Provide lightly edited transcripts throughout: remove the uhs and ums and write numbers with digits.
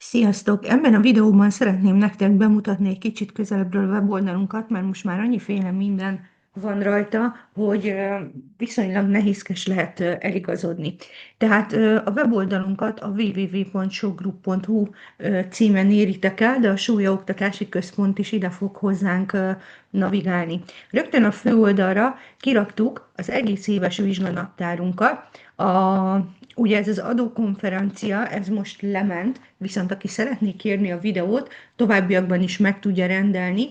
Sziasztok! Ebben a videóban szeretném nektek bemutatni egy kicsit közelebbről a weboldalunkat, mert most már annyiféle minden van rajta, hogy viszonylag nehézkes lehet eligazodni. Tehát a weboldalunkat a www.showgroup.hu címen éritek el, de a Sója Oktatási Központ is ide fog hozzánk navigálni. Rögtön a főoldalra kiraktuk az egész éves vizsganaptárunkat. Ugye ez az adókonferencia, ez most lement, viszont aki szeretné kérni a videót, továbbiakban is meg tudja rendelni,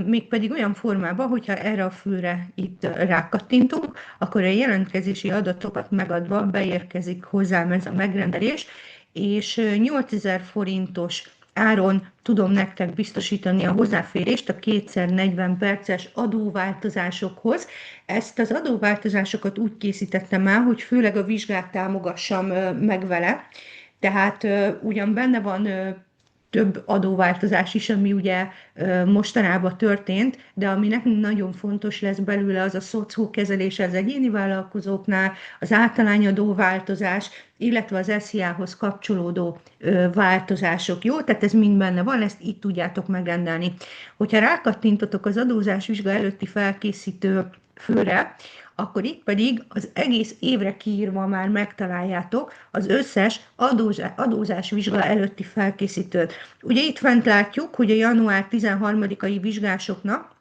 mégpedig olyan formában, hogyha erre a fülre itt rákattintunk, akkor a jelentkezési adatokat megadva beérkezik hozzám ez a megrendelés, és 8000 forintos áron tudom nektek biztosítani a hozzáférést a 2x40 perces adóváltozásokhoz. Ezt az adóváltozásokat úgy készítettem el, hogy főleg a vizsgát támogassam meg vele. Tehát ugyan benne van több adóváltozás is, ami ugye mostanában történt, de ami nekünk nagyon fontos lesz belőle, az a szocó kezelése az egyéni vállalkozóknál, az általányadóváltozás, illetve az SZIA-hoz kapcsolódó változások. Jó, tehát ez mind benne van, ezt itt tudjátok megrendelni. Hogyha rákattintotok az adózás vizsga előtti felkészítő főre, akkor itt pedig az egész évre kiírva már megtaláljátok az összes adózás vizsga előtti felkészítőt. Ugye itt fent látjuk, hogy a január 13-ai vizsgásoknak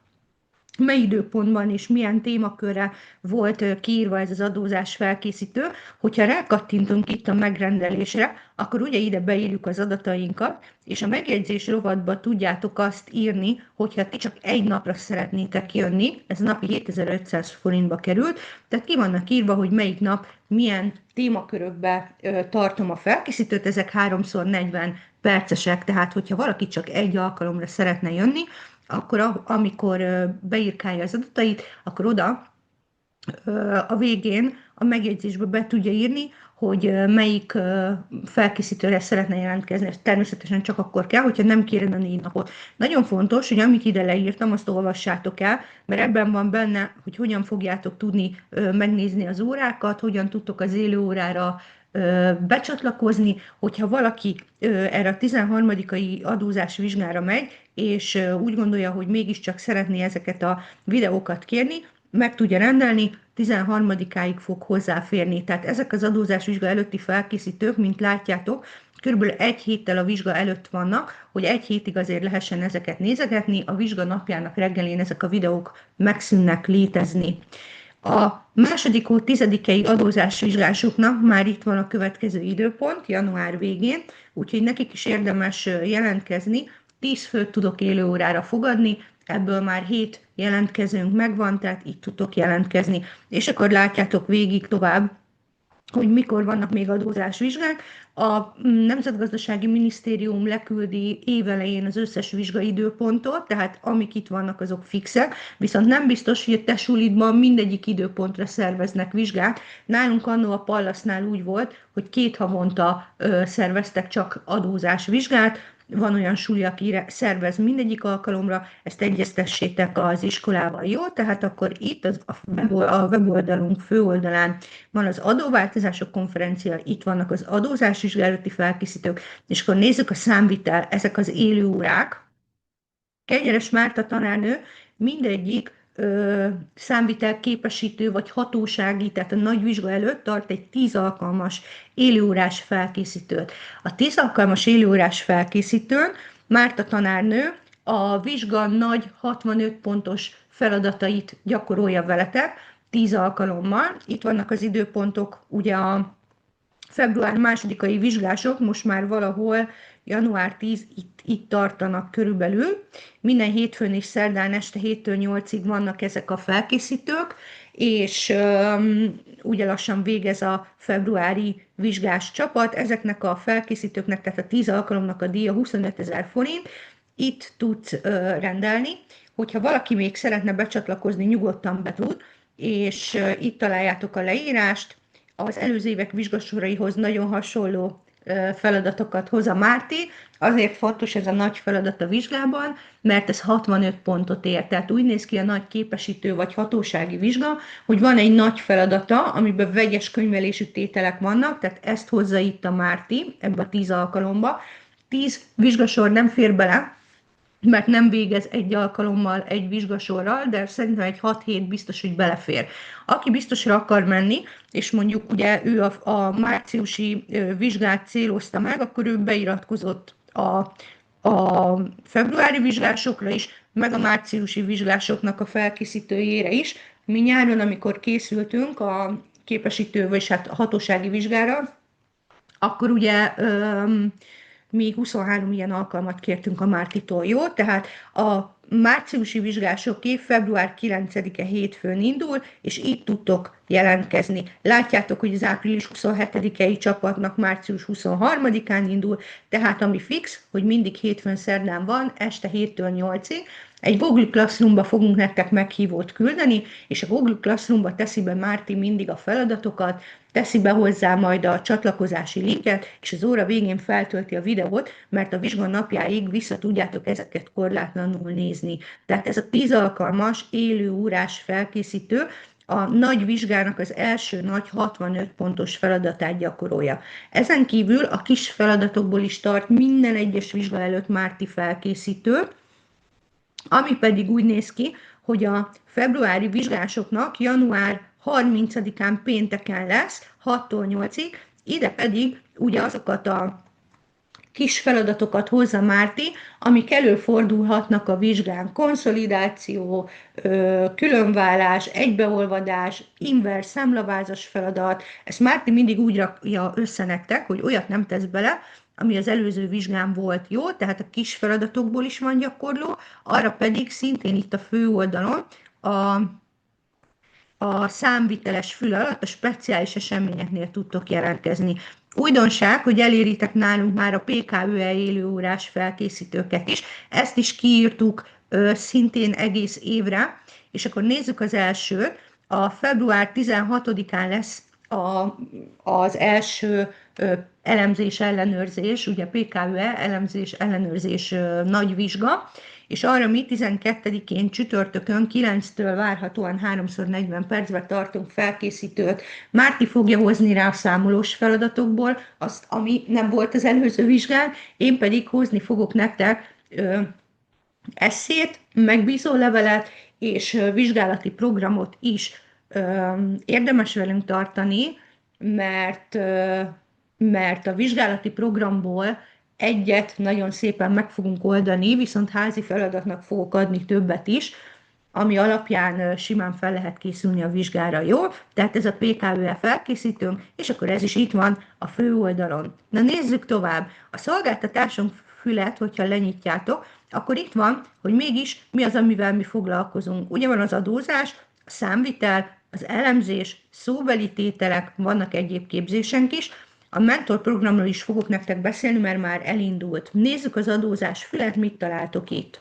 mely időpontban és milyen témakörre volt kiírva ez az adózás felkészítő. Hogyha rákattintunk itt a megrendelésre, akkor ugye ide beírjuk az adatainkat, és a megjegyzés rovatba tudjátok azt írni, hogyha ti csak egy napra szeretnétek jönni, ez napi 7500 forintba került, tehát ki vannak írva, hogy melyik nap milyen témakörökbe tartom a felkészítőt, ezek 3x40 percesek, tehát hogyha valaki csak egy alkalomra szeretne jönni, akkor amikor beírkálja az adatait, akkor oda a végén a megjegyzésbe be tudja írni, hogy melyik felkészítőre szeretne jelentkezni. Ez természetesen csak akkor kell, hogyha nem kéred a 4 napot. Nagyon fontos, hogy amit ide leírtam, azt olvassátok el, mert ebben van benne, hogy hogyan fogjátok tudni megnézni az órákat, hogyan tudtok az élő órára becsatlakozni, hogyha valaki erre a 13-ai adózás vizsgára megy, és úgy gondolja, hogy mégiscsak szeretné ezeket a videókat kérni, meg tudja rendelni, 13-áig fog hozzáférni. Tehát ezek az adózásvizsga előtti felkészítők, mint látjátok, körülbelül egy héttel a vizsga előtt vannak, hogy egy hétig azért lehessen ezeket nézegetni, a vizsga napjának reggelén ezek a videók megszűnnek létezni. A második hó 10-i adózásvizsgásoknak már itt van a következő időpont, január végén, úgyhogy nekik is érdemes jelentkezni. 10 főt tudok élő órára fogadni, ebből már 7 jelentkezőnk megvan, tehát itt tudtok jelentkezni. És akkor látjátok végig tovább, hogy mikor vannak még adózásvizsgák. A Nemzetgazdasági Minisztérium leküldi évelején az összes vizsgai időpontot, tehát amik itt vannak, azok fixek, viszont nem biztos, hogy a te sulidban mindegyik időpontra szerveznek vizsgát. Nálunk annó a Pallasznál úgy volt, hogy 2 havonta szerveztek csak adózásvizsgát, van olyan suli, aki szervez mindegyik alkalomra, ezt egyeztessétek az iskolával, jó? Tehát akkor itt a weboldalunk főoldalán van az adóváltozások konferencia, itt vannak az adózásvizsga előtti felkészítők, és akkor nézzük a számvitel, ezek az élő órák. Kegyeres Márta tanárnő mindegyik számvitel képesítő vagy hatósági, tehát a nagy vizsga előtt tart egy 10 alkalmas élőórás felkészítőt. A 10 alkalmas élőórás felkészítőn Márta tanárnő a vizsga nagy 65 pontos feladatait gyakorolja veletek 10 alkalommal. Itt vannak az időpontok, ugye a február 2-ai vizsgások most már valahol január 10 itt tartanak körülbelül. Minden hétfőn és szerdán este 7-től 8-ig vannak ezek a felkészítők, és ugye lassan végez a februári vizsgás csapat. Ezeknek a felkészítőknek, tehát a 10 alkalomnak a díja 25 000 forint. Itt tudsz rendelni. Hogyha valaki még szeretne becsatlakozni, nyugodtan be tud, és itt találjátok a leírást. Az előző évek vizsgasoraihoz nagyon hasonló feladatokat hoz a Márti. Azért fontos ez a nagy feladat a vizsgában, mert ez 65 pontot ér. Tehát úgy néz ki a nagy képesítő vagy hatósági vizsga, hogy van egy nagy feladata, amiben vegyes könyvelésű tételek vannak, tehát ezt hozza itt a Márti ebbe a 10 alkalomba, 10 vizsgasor nem fér bele, mert nem végez egy alkalommal egy vizsgasorral, de szerintem egy 6-7 biztos, hogy belefér. Aki biztosra akar menni, és mondjuk ugye ő a márciusi vizsgát célozta meg, akkor ő beiratkozott a februári vizsgásokra is, meg a márciusi vizsgásoknak a felkészítőjére is. Mi nyáron, amikor készültünk a képesítő, vagy hát a hatósági vizsgára, akkor ugye mi 23 ilyen alkalmat kértünk a Mártitól, jó? Tehát a márciusi vizsgásoké február 9-e hétfőn indul, és itt tudtok jelentkezni. Látjátok, hogy az április 27-i csapatnak március 23-án indul, tehát ami fix, hogy mindig hétfőn szerdán van, este 7-től 8-ig, egy Google Classroomba fogunk nektek meghívót küldeni, és a Google Classroomba teszi be Márti mindig a feladatokat, teszi be hozzá majd a csatlakozási linket, és az óra végén feltölti a videót, mert a vizsga napjáig vissza tudjátok ezeket korlátlanul nézni. Tehát ez a 10 alkalmas, élő órás felkészítő a nagy vizsgának az első nagy 65 pontos feladatát gyakorolja. Ezen kívül a kis feladatokból is tart minden egyes vizsga előtt Márti felkészítő, ami pedig úgy néz ki, hogy a februári vizsgásoknak január 30-án pénteken lesz, 6-tól 8-ig, ide pedig ugye azokat a kis feladatokat hozza Márti, amik előfordulhatnak a vizsgán. Konszolidáció, különvállás, egybeolvadás, inverz számlavázas feladat. Ezt Márti mindig úgy rakja össze nektek, hogy olyat nem tesz bele, ami az előző vizsgán volt, jó? Tehát a kis feladatokból is van gyakorló, arra pedig szintén itt a főoldalon a számviteles fül alatt a speciális eseményeknél tudtok jelentkezni. Újdonság, hogy eléritek nálunk már a PKÜE élőórás felkészítőket is, ezt is kiírtuk szintén egész évre, és akkor nézzük az elsőt. A február 16-án lesz az első elemzés ellenőrzés, ugye PKÜE elemzés ellenőrzés nagy vizsga, és arra mi 12-én csütörtökön 9-től várhatóan 3x40 percben tartunk felkészítőt. Márti fogja hozni rá a számolós feladatokból azt, ami nem volt az előző vizsgán, én pedig hozni fogok nektek esszét, megbízó levelet és vizsgálati programot is. Érdemes velünk tartani, mert a vizsgálati programból egyet nagyon szépen meg fogunk oldani, viszont házi feladatnak fogok adni többet is, ami alapján simán fel lehet készülni a vizsgára, jó? Tehát ez a PKÜE felkészítőnk, és akkor ez is itt van a főoldalon. Na nézzük tovább. A szolgáltatásunk fület, hogyha lenyitjátok, akkor itt van, hogy mégis mi az, amivel mi foglalkozunk. Ugye van az adózás, a számvitel, az elemzés, szóbeli tételek, vannak egyéb képzésenk is. A mentorprogramról is fogok nektek beszélni, mert már elindult. Nézzük az adózás fület, mit találtok itt.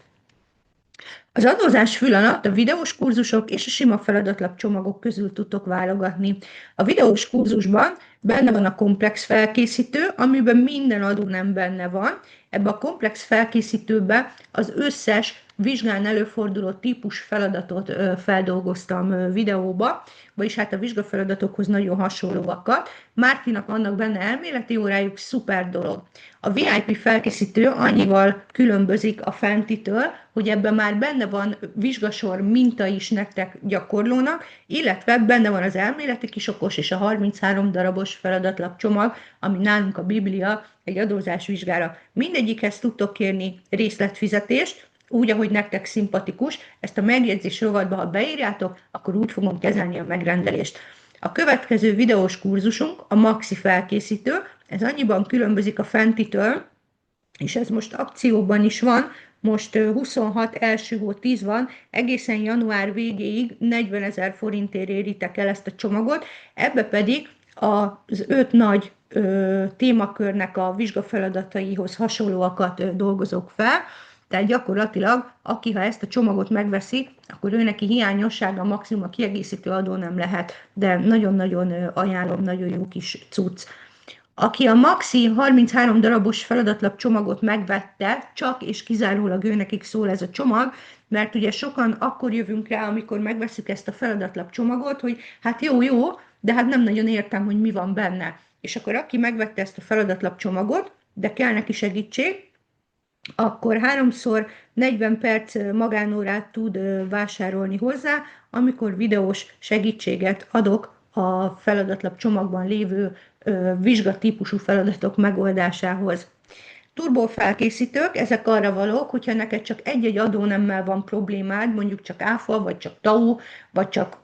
Az adózás fül alatt a videós kurzusok és a sima feladatlap csomagok közül tudtok válogatni. A videós kurzusban benne van a komplex felkészítő, amiben minden adónem benne van. Ebben a komplex felkészítőben az összes vizsgán előforduló típus feladatot feldolgoztam videóba, vagyis hát a vizsgafeladatokhoz nagyon hasonlóakat. Mártinak vannak benne elméleti órájuk, szuper dolog. A VIP felkészítő annyival különbözik a fentitől, hogy ebben már benne van vizsgasor minta is nektek gyakorlónak, illetve benne van az elméleti kisokos és a 33 darabos feladatlapcsomag, ami nálunk a Biblia egy adózás vizsgára. Mindegyikhez tudtok kérni részletfizetést, úgy, ahogy nektek szimpatikus, ezt a megjegyzés rovatba, ha beírjátok, akkor úgy fogom kezelni a megrendelést. A következő videós kurzusunk a Maxi felkészítő, ez annyiban különbözik a fentitől, és ez most akcióban is van, most 26 első hó 10 van, egészen január végéig 40 000 forintért éritek el ezt a csomagot, ebbe pedig az 5 nagy témakörnek a vizsgafeladataihoz hasonlóakat dolgozok fel, tehát gyakorlatilag, aki ha ezt a csomagot megveszi, akkor ő neki hiányossága maximum a kiegészítő adó nem lehet, de nagyon-nagyon ajánlom, nagyon jó kis cucc. Aki a Maxi 33 darabos feladatlap csomagot megvette, csak és kizárólag őnekik szól ez a csomag, mert ugye sokan akkor jövünk rá, amikor megveszük ezt a feladatlap csomagot, hogy hát jó, de hát nem nagyon értem, hogy mi van benne. És akkor aki megvette ezt a feladatlap csomagot, de kell neki segítség, akkor 3-szor 40 perc magánórát tud vásárolni hozzá, amikor videós segítséget adok a feladatlap csomagban lévő vizsgatípusú feladatok megoldásához. Turbofelkészítők, ezek arra valók, hogyha neked csak egy-egy adónemmel van problémád, mondjuk csak áfa, vagy csak TAU, vagy csak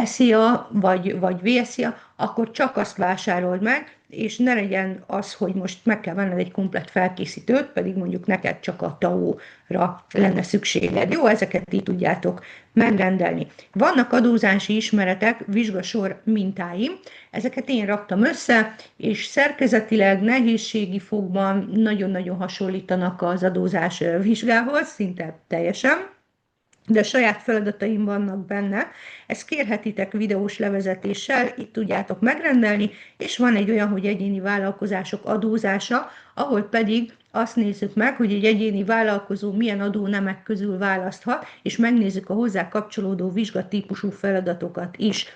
SZIA, vagy VSZIA, akkor csak azt vásárold meg, és ne legyen az, hogy most meg kell venned egy komplett felkészítőt, pedig mondjuk neked csak a TAU-ra lenne szükséged. Jó, ezeket így tudjátok megrendelni. Vannak adózási ismeretek, vizsgasor mintáim, ezeket én raktam össze, és szerkezetileg, nehézségi fogban nagyon-nagyon hasonlítanak az adózás vizsgához, szinte teljesen, de saját feladataim vannak benne, ezt kérhetitek videós levezetéssel, itt tudjátok megrendelni, és van egy olyan, hogy egyéni vállalkozások adózása, ahol pedig azt nézzük meg, hogy egy egyéni vállalkozó milyen adónemek közül választhat, és megnézzük a hozzá kapcsolódó vizsgatípusú feladatokat is.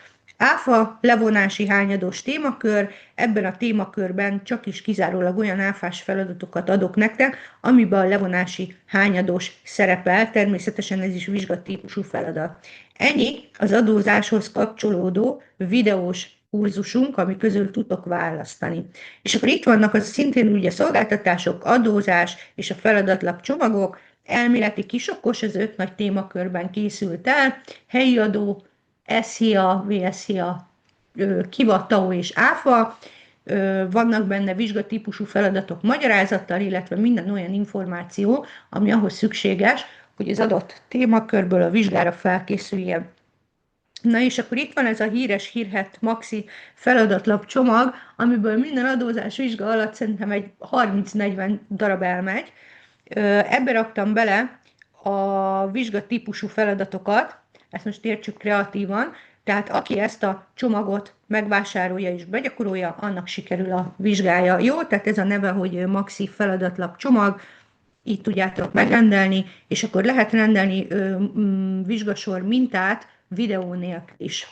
Áfa levonási hányados témakör, ebben a témakörben csak is kizárólag olyan áfás feladatokat adok nektek, amiben a levonási hányados szerepel, természetesen ez is vizsgatípusú feladat. Ennyi az adózáshoz kapcsolódó videós kurzusunk, ami közül tudok választani. És akkor itt vannak az szintén ugye szolgáltatások, adózás és a feladatlap csomagok, elméleti kisokos, az 5 nagy témakörben készült el, helyi adó, SZIA, VSZIA, KIVA, TAU és ÁFA, vannak benne vizsgatípusú feladatok magyarázattal, illetve minden olyan információ, ami ahhoz szükséges, hogy az adott témakörből a vizsgára felkészüljen. Na és akkor itt van ez a híres hírhedt maxi feladatlap csomag, amiből minden adózás vizsga alatt szerintem egy 30-40 darab elmegy. Ebbe raktam bele a vizsgatípusú feladatokat, ezt most értsük kreatívan, tehát aki ezt a csomagot megvásárolja és begyakorolja, annak sikerül a vizsgája. Jó, tehát ez a neve, hogy maxi feladatlap csomag, így tudjátok megrendelni, és akkor lehet rendelni vizsgasor mintát videó nélkül is.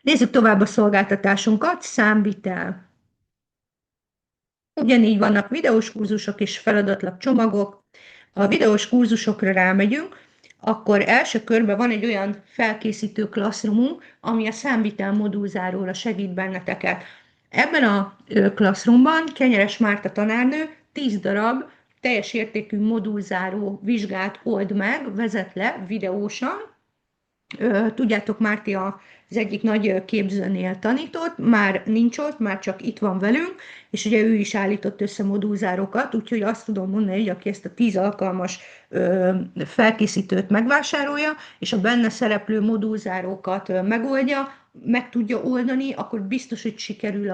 Nézzük tovább a szolgáltatásunkat, számvitel. Ugyanígy vannak videós kurzusok és feladatlap csomagok. Ha a videós kurzusokra rámegyünk, akkor első körben van egy olyan felkészítő classroomunk, ami a számvitel modulzáróra segít benneteket. Ebben a classroomban Kenyeres Márta tanárnő 10 darab teljes értékű modulzáró vizsgát old meg, vezet le videósan. Tudjátok, Márti az egyik nagy képzőnél tanított, már nincs ott, már csak itt van velünk, és ugye ő is állított össze modulzárókat, úgyhogy azt tudom mondani, hogy aki ezt a 10 alkalmas felkészítőt megvásárolja, és a benne szereplő modulzárókat megoldja, meg tudja oldani, akkor biztos, hogy sikerül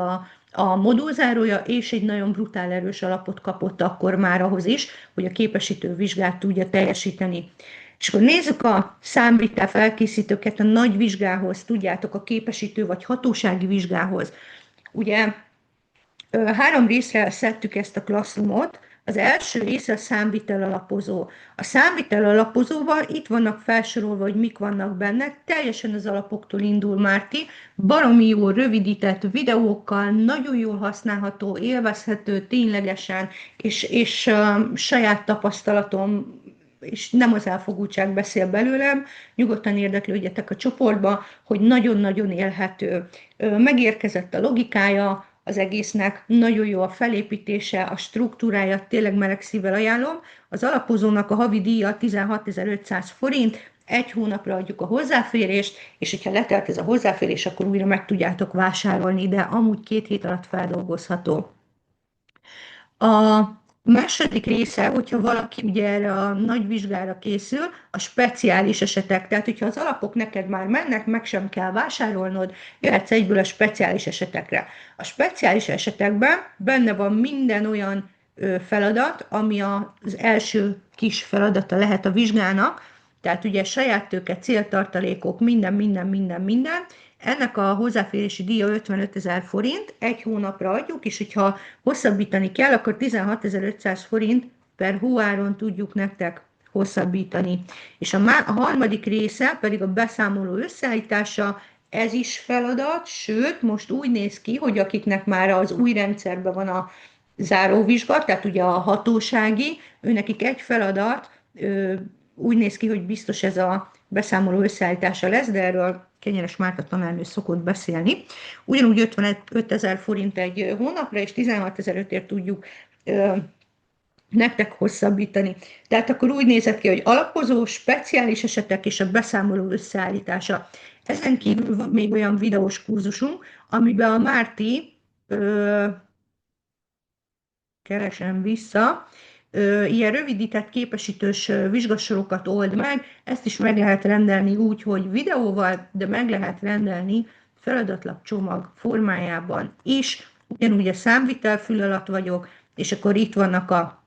a modulzárója, és egy nagyon brutál erős alapot kapott akkor már ahhoz is, hogy a képesítő vizsgát tudja teljesíteni. És akkor nézzük a számvitel felkészítőket a nagy vizsgához, tudjátok, a képesítő vagy hatósági vizsgához. Ugye 3 részre szedtük ezt a classroomot. Az első része a számvitel alapozó. A számvitel alapozóban itt vannak felsorolva, hogy mik vannak benne, teljesen az alapoktól indul Márti, baromi jól rövidített videókkal, nagyon jól használható, élvezhető ténylegesen, és saját tapasztalatom, és nem az elfogultság beszél belőlem, nyugodtan érdeklődjetek a csoportba, hogy nagyon-nagyon élhető. Megérkezett a logikája az egésznek, nagyon jó a felépítése, a struktúrája, tényleg meleg szívvel ajánlom. Az alapozónak a havi díja 16.500 forint, 1 hónapra adjuk a hozzáférést, és hogyha letelt ez a hozzáférés, akkor újra meg tudjátok vásárolni, de amúgy 2 hét alatt feldolgozható. A második része, hogyha valaki ugye erre a nagy vizsgára készül, a speciális esetek, tehát hogyha az alapok neked már mennek, meg sem kell vásárolnod, jöhetsz egyből a speciális esetekre. A speciális esetekben benne van minden olyan feladat, ami az első kis feladata lehet a vizsgának, tehát ugye saját tőke, céltartalékok, minden. Ennek a hozzáférési díja 55.000 forint, 1 hónapra adjuk, és hogyha hosszabbítani kell, akkor 16.500 forint per hóáron tudjuk nektek hosszabbítani. És a harmadik része pedig a beszámoló összeállítása, ez is feladat, sőt, most úgy néz ki, hogy akiknek már az új rendszerben van záróvizsga, tehát ugye a hatósági, őnekik egy feladat, úgy néz ki, hogy biztos ez a beszámoló összeállítása lesz, de erről Kenyeres Márta tanárnő szokott beszélni. Ugyanúgy 55 000 forint egy hónapra, és 16 500-ért tudjuk nektek hosszabbítani. Tehát akkor úgy nézett ki, hogy alapozó, speciális esetek és a beszámoló összeállítása. Ezen kívül van még olyan videós kurzusunk, amiben a Márti, keresem vissza, ilyen rövidített képesítős vizsgasorokat old meg, ezt is meg lehet rendelni úgy, hogy videóval, de meg lehet rendelni feladatlapcsomag formájában is. Ugyanúgy a számvitelfül alatt vagyok, és akkor itt vannak a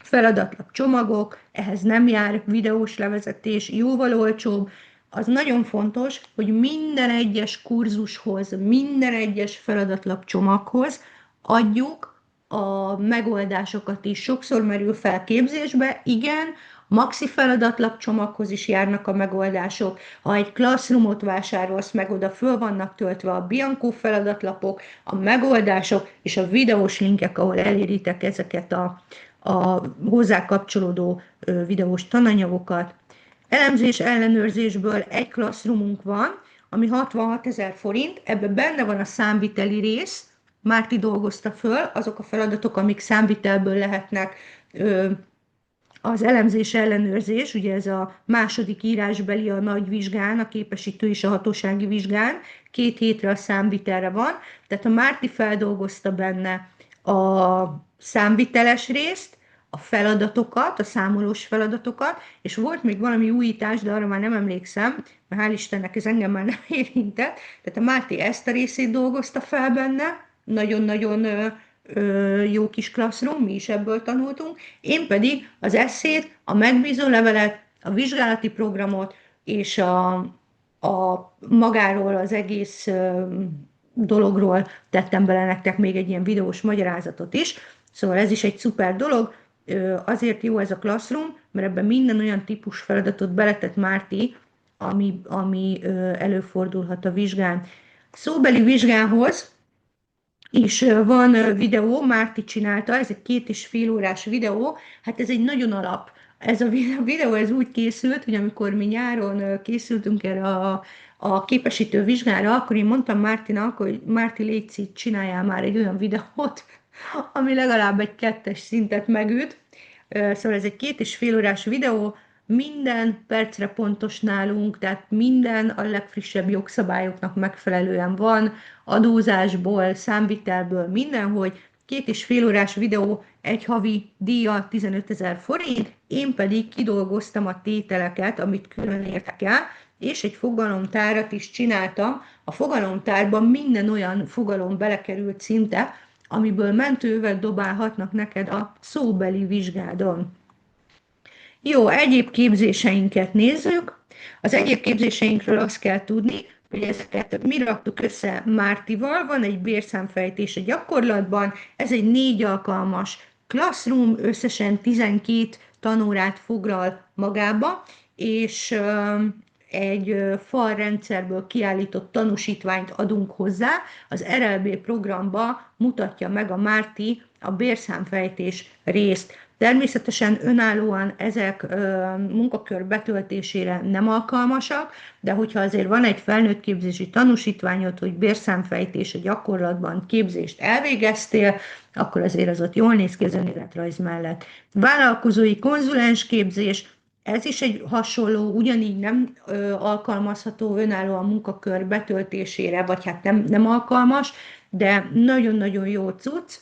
feladatlap csomagok, ehhez nem jár videós levezetés, jóval olcsóbb. Az nagyon fontos, hogy minden egyes kurzushoz, minden egyes feladatlap csomaghoz adjuk a megoldásokat is. Sokszor merül fel képzésbe, igen, maxi feladatlap csomaghoz is járnak a megoldások. Ha egy Classroomot vásárolsz meg, oda föl vannak töltve a Bianco feladatlapok, a megoldások és a videós linkek, ahol eléritek ezeket a hozzá kapcsolódó videós tananyagokat. Elemzés ellenőrzésből egy Classroomunk van, ami 66 000 forint, ebben benne van a számviteli rész, Márti dolgozta föl, azok a feladatok, amik számvitelből lehetnek, az elemzés ellenőrzés, ugye ez a második írásbeli a nagy vizsgán, a képesítő és a hatósági vizsgán, 2 hétre a számvitelre van, tehát a Márti feldolgozta benne a számviteles részt, a feladatokat, a számolós feladatokat, és volt még valami újítás, de arra már nem emlékszem, mert hál' Istennek ez engem már nem érintett, tehát a Márti ezt a részét dolgozta fel benne, nagyon-nagyon jó kis classroom, mi is ebből tanultunk, én pedig az esszét, a megbízó levelet, a vizsgálati programot és a magáról, az egész dologról tettem bele nektek még egy ilyen videós magyarázatot is, szóval ez is egy szuper dolog, azért jó ez a Classroom, mert ebben minden olyan típus feladatot beletett Márti, ami előfordulhat a vizsgán. Szóbeli vizsgához és van videó, Márti csinálta, ez egy 2,5 órás videó, hát ez egy nagyon alap. Ez a videó ez úgy készült, hogy amikor mi nyáron készültünk erre a képesítő vizsgára, akkor én mondtam Mártinak, hogy Márti, légy, csináljál már egy olyan videót, ami legalább egy 2-es szintet megüt. Szóval ez egy 2,5 órás videó, minden percre pontos nálunk, tehát minden a legfrissebb jogszabályoknak megfelelően van, adózásból, számvitelből, mindenhogy. 2,5 órás videó, egy havi díja 15 000 forint, én pedig kidolgoztam a tételeket, amit külön értek el, és egy fogalomtárat is csináltam. A fogalomtárban minden olyan fogalom belekerült szinte, amiből mentővel dobálhatnak neked a szóbeli vizsgádon. Jó, egyéb képzéseinket nézzük. Az egyéb képzéseinkről azt kell tudni, hogy ezeket mi raktuk össze Mártival, van egy bérszámfejtés a gyakorlatban, ez egy 4 alkalmas Classroom, összesen 12 tanórát foglal magába, és egy falrendszerből kiállított tanúsítványt adunk hozzá. Az RLB programba mutatja meg a Márti a bérszámfejtés részt. Természetesen önállóan ezek munkakör betöltésére nem alkalmasak, de hogyha azért van egy felnőttképzési tanúsítványod, hogy bérszámfejtés a gyakorlatban képzést elvégeztél, akkor azért az ott jól néz ki az önéletrajz mellett. Vállalkozói konzulens képzés, ez is egy hasonló, ugyanígy nem alkalmazható önállóan munkakör betöltésére, vagy hát nem alkalmas, de nagyon-nagyon jó cucc.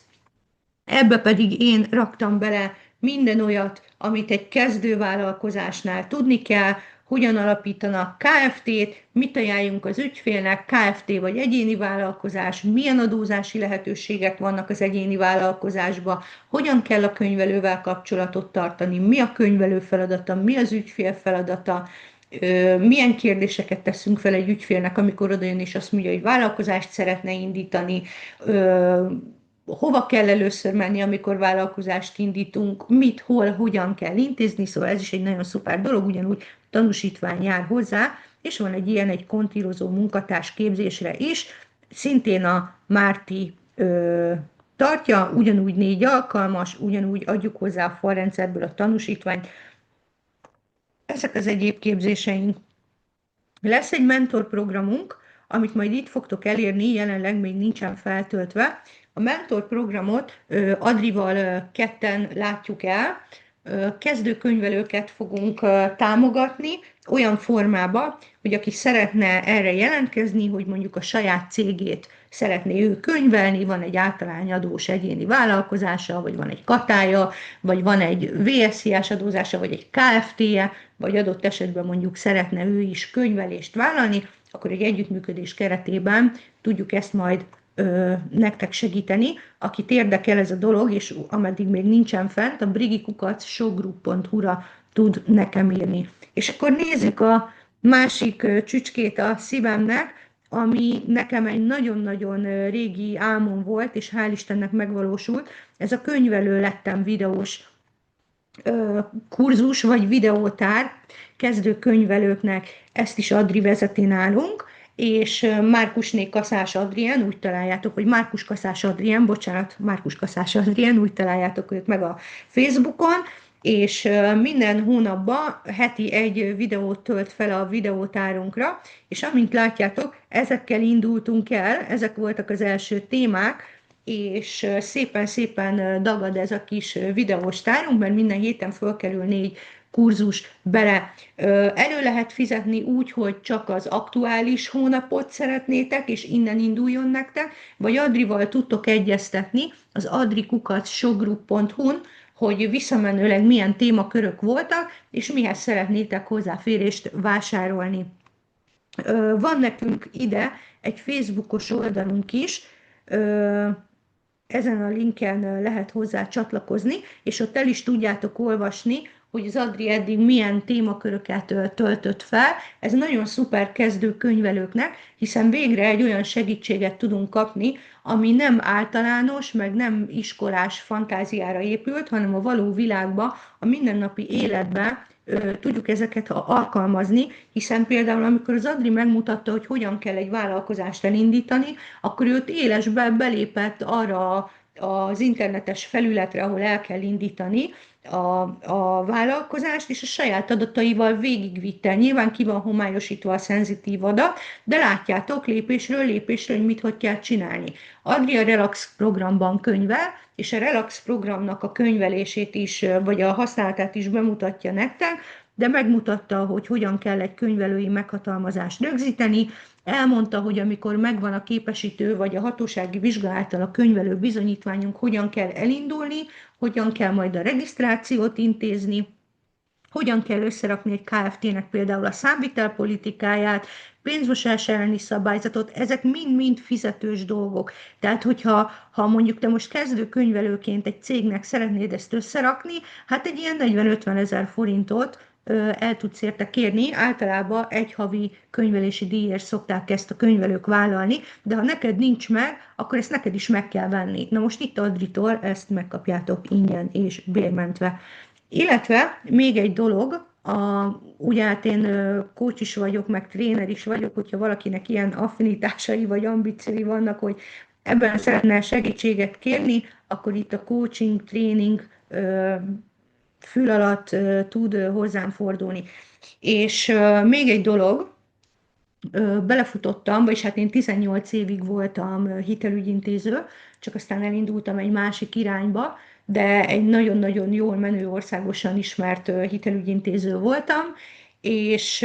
Ebbe pedig én raktam bele minden olyat, amit egy kezdővállalkozásnál tudni kell, hogyan alapítanak KFT-t, mit ajánljunk az ügyfélnek, KFT vagy egyéni vállalkozás, milyen adózási lehetőségek vannak az egyéni vállalkozásban, hogyan kell a könyvelővel kapcsolatot tartani, mi a könyvelő feladata, mi az ügyfél feladata, milyen kérdéseket teszünk fel egy ügyfélnek, amikor odajön és azt mondja, hogy vállalkozást szeretne indítani, hova kell először menni, amikor vállalkozást indítunk, mit, hol, hogyan kell intézni, szóval ez is egy nagyon szuper dolog, ugyanúgy tanúsítvány jár hozzá, és van egy ilyen, egy kontírozó munkatárs képzésre is, szintén a Márti tartja, ugyanúgy 4 alkalmas, ugyanúgy adjuk hozzá a falrendszerből a tanúsítványt. Ezek az egyéb képzéseink. Lesz egy mentorprogramunk, amit majd itt fogtok elérni, jelenleg még nincsen feltöltve. A mentorprogramot Adrival ketten látjuk el, kezdőkönyvelőket fogunk támogatni olyan formában, hogy aki szeretne erre jelentkezni, hogy mondjuk a saját cégét szeretné ő könyvelni, van egy általányadós egyéni vállalkozása, vagy van egy katája, vagy van egy VSZIA-s adózása, vagy egy KFT-je, vagy adott esetben mondjuk szeretne ő is könyvelést vállalni, akkor egy együttműködés keretében tudjuk ezt majd nektek segíteni. Akit érdekel ez a dolog, és ameddig még nincsen fent, a brigikukac.showgroup.hu-ra tud nekem írni. És akkor nézzük a másik csücskét a szívemnek, ami nekem egy nagyon-nagyon régi álmom volt, és hál' Istennek megvalósult. Ez a könyvelő lettem videós kurzus, vagy videótár kezdőkönyvelőknek, ezt is Adri vezeti nálunk, és Márkusné Kaszás Adrien, úgy találjátok, hogy Márkus Kaszás Adrien, bocsánat, Márkus Kaszás Adrien, úgy találjátok őt meg a Facebookon, és minden hónapban heti egy videót tölt fel a videótárunkra, és amint látjátok, ezekkel indultunk el, ezek voltak az első témák, és szépen-szépen dagad ez a kis videós tárunk, mert minden héten fölkerül 4 kurzus bele. Elő lehet fizetni úgy, hogy csak az aktuális hónapot szeretnétek, és innen induljon nektek, vagy Adrival tudtok egyeztetni az adrikukac.showgroup.hu-n, hogy visszamenőleg milyen témakörök voltak, és mihez szeretnétek hozzáférést vásárolni. Van nekünk ide egy Facebookos oldalunk is, ezen a linken lehet hozzá csatlakozni, és ott el is tudjátok olvasni, hogy az Adri eddig milyen témaköröket töltött fel. Ez nagyon szuper kezdő könyvelőknek, hiszen végre egy olyan segítséget tudunk kapni, ami nem általános, meg nem iskolás fantáziára épült, hanem a való világban, a mindennapi életben tudjuk ezeket alkalmazni, hiszen például amikor az Adri megmutatta, hogy hogyan kell egy vállalkozást elindítani, akkor ő ott élesben belépett arra az internetes felületre, ahol el kell indítani a vállalkozást, és a saját adataival végigvitte. Nyilván ki van homályosítva a szenzitív adat, de látjátok lépésről lépésre, hogy hogy kell csinálni. Adri a Relax programban könyvel, és a Relax programnak a könyvelését is, vagy a használatát is bemutatja nektek, de megmutatta, hogy hogyan kell egy könyvelői meghatalmazást rögzíteni, elmondta, hogy amikor megvan a képesítő vagy a hatósági vizsgálattal a könyvelő bizonyítványunk, hogyan kell elindulni, hogyan kell majd a regisztrációt intézni, hogyan kell összerakni egy KFT-nek például a számvitelpolitikáját, pénzmosás elleni szabályzatot, ezek mind-mind fizetős dolgok. Tehát, hogyha mondjuk te most kezdő könyvelőként egy cégnek szeretnéd ezt összerakni, hát egy ilyen 40-50 ezer forintot el tudsz érte kérni, általában egy havi könyvelési díjért szokták ezt a könyvelők vállalni, de ha neked nincs meg, akkor ezt neked is meg kell venni. Na most itt Adritól ezt megkapjátok ingyen és bérmentve. Illetve még egy dolog, ugye hát én coach is vagyok, meg tréner is vagyok, hogyha valakinek ilyen affinitásai vagy ambíciói vannak, hogy ebben szeretne segítséget kérni, akkor itt a coaching, tréning fül alatt tud hozzám fordulni. És még egy dolog, belefutottam, vagyis hát én 18 évig voltam hitelügyintéző, csak aztán elindultam egy másik irányba, de egy nagyon-nagyon jól menő, országosan ismert hitelügyintéző voltam, és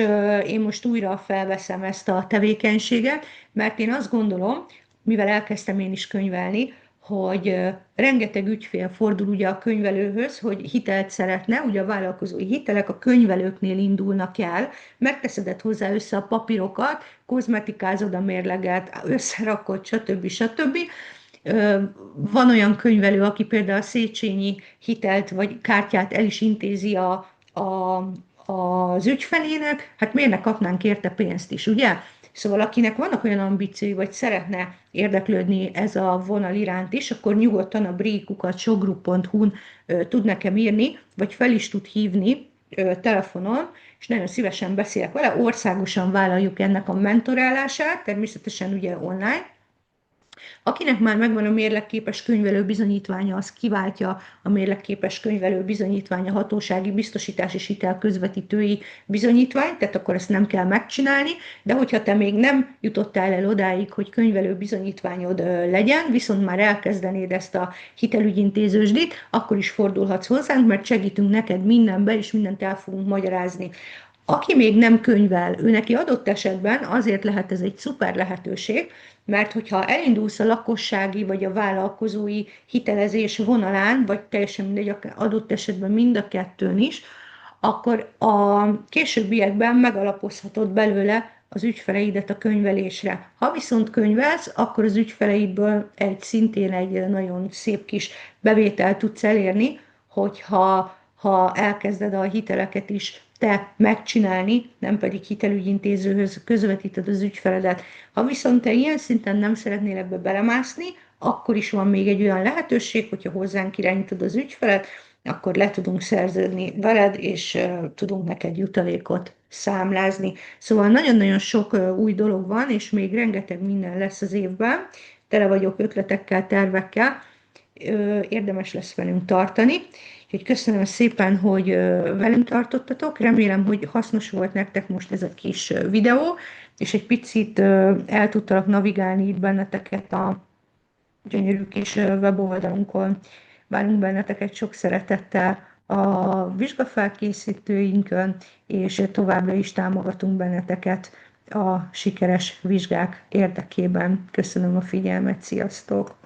én most újra felveszem ezt a tevékenységet, mert én azt gondolom, mivel elkezdtem én is könyvelni, hogy rengeteg ügyfél fordul ugye a könyvelőhöz, hogy hitelt szeretne, ugye a vállalkozói hitelek a könyvelőknél indulnak el, megteszed hozzá össze a papírokat, kozmetikázod a mérleget, összerakod, stb. Van olyan könyvelő, aki például a Széchenyi hitelt vagy kártyát el is intézi az ügyfelének, hát miért ne kapnánk érte pénzt is, ugye? Szóval akinek vannak olyan ambíciói, vagy szeretne érdeklődni ez a vonal iránt is, akkor nyugodtan a brigikukac.showgroup.hu-n tud nekem írni, vagy fel is tud hívni telefonon, és nagyon szívesen beszélek vele. Országosan vállaljuk ennek a mentorálását, természetesen ugye online, Akinek már megvan a mérlegképes könyvelő bizonyítványa, az kiváltja a mérlegképes könyvelő bizonyítványa hatósági biztosítás és hitel közvetítői bizonyítványt, tehát akkor ezt nem kell megcsinálni, de hogyha te még nem jutottál el odáig, hogy könyvelő bizonyítványod legyen, viszont már elkezdenéd ezt a hitelügyintézősdit, akkor is fordulhatsz hozzánk, mert segítünk neked mindenben, és mindent el fogunk magyarázni. Aki még nem könyvel, ő neki adott esetben azért lehet ez egy szuper lehetőség, mert hogyha elindulsz a lakossági vagy a vállalkozói hitelezés vonalán, vagy teljesen mindegy, adott esetben mind a kettőn is, akkor a későbbiekben megalapozhatod belőle az ügyfeleidet a könyvelésre. Ha viszont könyvelsz, akkor az ügyfeleidből szintén egy nagyon szép kis bevételt tudsz elérni, hogyha elkezded a hiteleket is te megcsinálni, nem pedig hitelügyintézőhöz közvetíted az ügyfeledet. Ha viszont te ilyen szinten nem szeretnél ebbe belemászni, akkor is van még egy olyan lehetőség, hogyha hozzánk irányítod az ügyfelet, akkor le tudunk szerződni veled, és tudunk neked jutalékot számlázni. Szóval nagyon-nagyon sok új dolog van, és még rengeteg minden lesz az évben. Tele vagyok ötletekkel, tervekkel, érdemes lesz velünk tartani. Úgyhogy köszönöm szépen, hogy velünk tartottatok. Remélem, hogy hasznos volt nektek most ez a kis videó, és egy picit el tudtalak navigálni itt benneteket a gyönyörű kis weboldalunkon. Várunk benneteket sok szeretettel a vizsgafelkészítőinkön, és továbbra is támogatunk benneteket a sikeres vizsgák érdekében. Köszönöm a figyelmet, sziasztok!